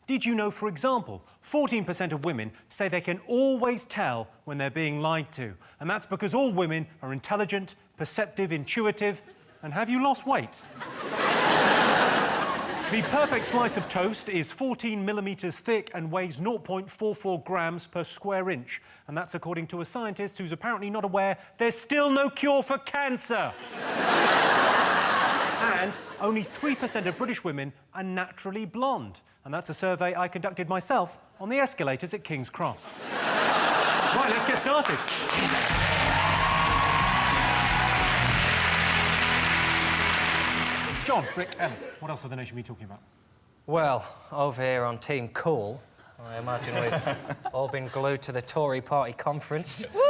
Did you know, for example, 14% of women say they can always tell when they're being lied to? And that's because all women are intelligent, perceptive, intuitive, and have you lost weight? The perfect slice of toast is 14 millimetres thick and weighs 0.44 grams per square inch. And that's according to a scientist who's apparently not aware there's still no cure for cancer. And only 3% of British women are naturally blonde. And that's a survey I conducted myself on the escalators at King's Cross. Right, let's get started. John, Rick, Ellen, what else have the nation been talking about? Well, over here on Team Cool, I imagine we've all been glued to the Tory party conference. Woo!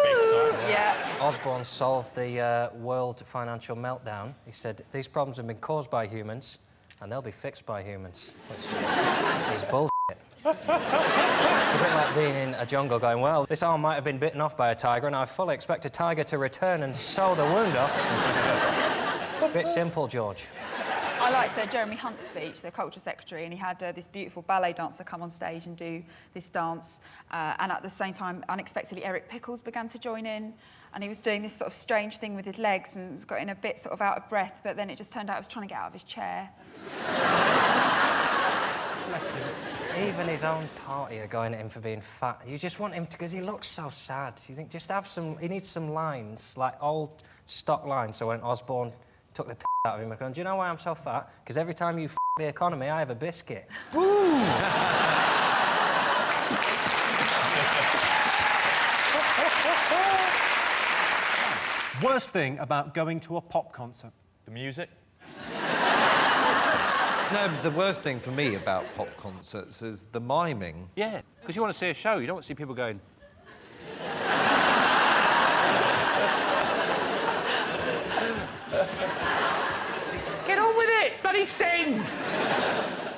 Yeah. Osborne solved the world financial meltdown. He said these problems have been caused by humans and they'll be fixed by humans, which is bullshit. It's a bit like being in a jungle going, well, this arm might have been bitten off by a tiger and I fully expect a tiger to return and sew the wound up. Bit simple, George. I liked Jeremy Hunt's speech, the Culture Secretary, and he had this beautiful ballet dancer come on stage and do this dance. And at the same time, unexpectedly, Eric Pickles began to join in. And he was doing this sort of strange thing with his legs and was getting a bit sort of out of breath, but then it just turned out he was trying to get out of his chair. Bless him. Even his own party are going at him for being fat. You just want him to, because he looks so sad. You think, just have some, he needs some lines, like old stock lines. So when Osborne took the piss out of him, going, do you know why I'm so fat? Because every time you f the economy, I have a biscuit. Boom! Worst thing about going to a pop concert? The music? No, the worst thing for me about pop concerts is the miming. Yeah, because you want to see a show, you don't want to see people going... Get on with it! Bloody sing!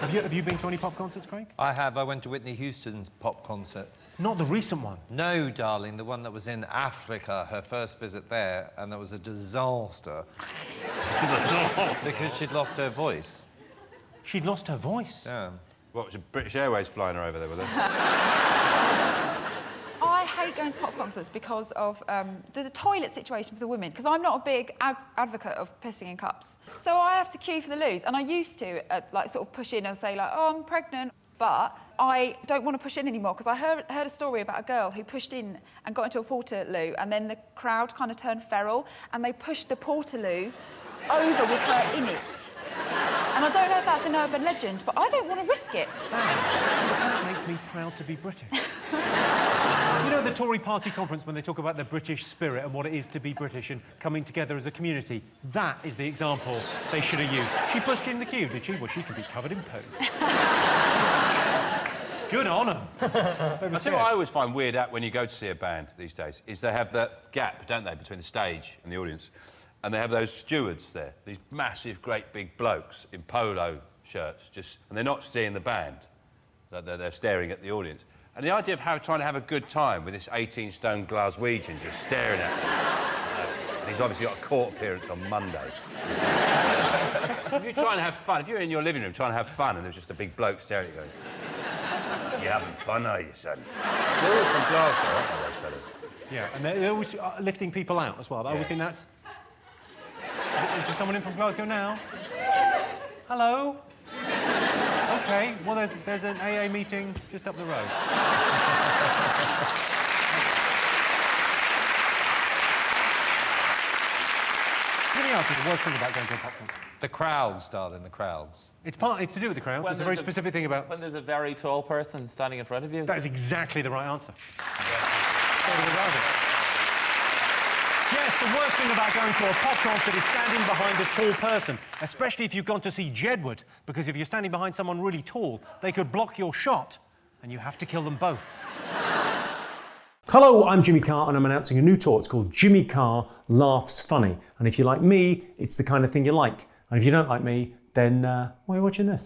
Have you been to any pop concerts, Craig? I have. I went to Whitney Houston's pop concert. Not the recent one. No, darling, the one that was in Africa, her first visit there, and that was a disaster. Because she'd lost her voice. She'd lost her voice? Yeah. What, was it British Airways flying her over there with her? I hate going to pop concerts because of the toilet situation for the women, because I'm not a big advocate of pissing in cups. So I have to queue for the loos, and I used to, like, sort of push in and say, like, oh, I'm pregnant. But I don't want to push in anymore, because I heard a story about a girl who pushed in and got into a portaloo, and then the crowd kind of turned feral, and they pushed the portaloo over with her in it. And I don't know if that's an urban legend, but I don't want to risk it. That makes me proud to be British. You know the Tory party conference when they talk about the British spirit and what it is to be British and coming together as a community? That is the example they should have used. She pushed in the queue, did she? Well, she could be covered in poo. Good on them. I think what I always find weird at when you go to see a band these days is they have that gap, don't they, between the stage and the audience. And they have those stewards there, these massive, great big blokes in polo shirts, and they're not seeing the band. They're staring at the audience. And the idea of trying to have a good time with this 18-stone Glaswegian just staring at you. And he's obviously got a court appearance on Monday. If you're trying to have fun, if you're in your living room trying to have fun and there's just a big bloke staring at you going, "You having fun, are you, son?" They're always from Glasgow, aren't they, those fellas? Yeah, and they're always lifting people out as well. I always think that's... Is there someone in from Glasgow now? Hello? OK, well, there's an AA meeting just up the road. Anything else is the worst thing about going to a pop concert? The crowds, darling, the crowds. It's to do with the crowds. It's a very specific thing about... When there's a very tall person standing in front of you. That is exactly the right answer. Yes, the worst thing about going to a pop concert is standing behind a tall person, especially if you've gone to see Jedward, because if you're standing behind someone really tall, they could block your shot, and you have to kill them both. Hello, I'm Jimmy Carr, and I'm announcing a new tour. It's called Jimmy Carr Laughs Funny. And if you like me, it's the kind of thing you like. And if you don't like me, then why are you watching this?